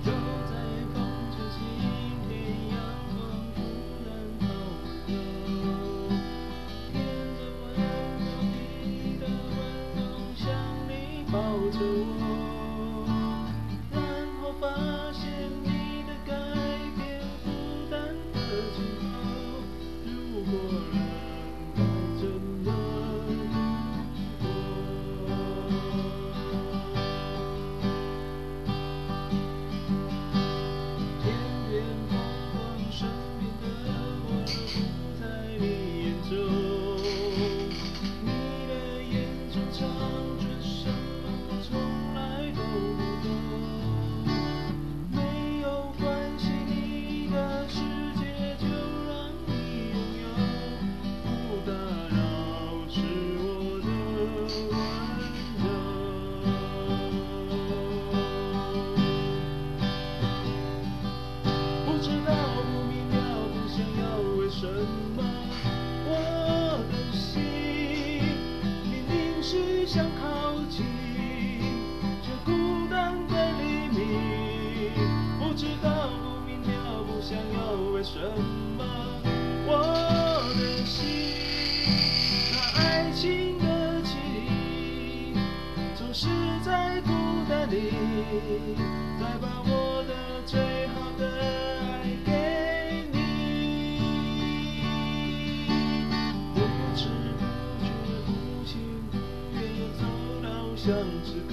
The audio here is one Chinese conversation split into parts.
走在风吹晴天，阳光突然好温柔，牵着温柔你的温柔，像你抱着我，然后发现你的改变，孤单的尽头。如果人该怎么度过？天边风光，身边的我都不在你眼中。你的眼中藏着什么，我从来都不懂。没有关系，你的世界就让你拥有，不打扰是我的温柔。不知道，不明了，不想要，为什么我的心明明是想靠近，却孤单的黎明。不知道，不明了，不想要，为什么我的心那爱情的奇迹，总是在孤单里，再把我的最好的爱给你。我不知不觉，不情不愿，又走到巷子口。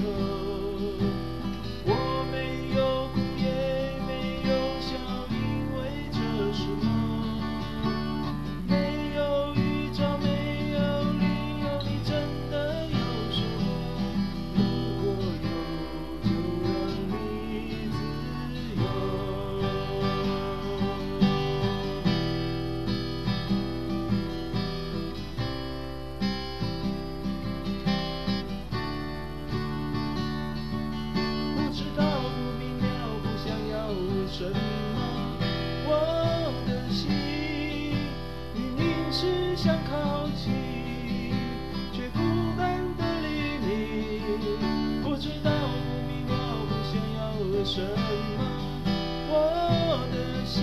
我没有哭，也没有笑，因为这是梦。没有预兆，没有理由，你真的要说。如果有，就让你自由。不知道，不明了，不想要，为什么我的心明明是想靠近，却孤单的黎明。不知道，不明了，不想要，为什么我的心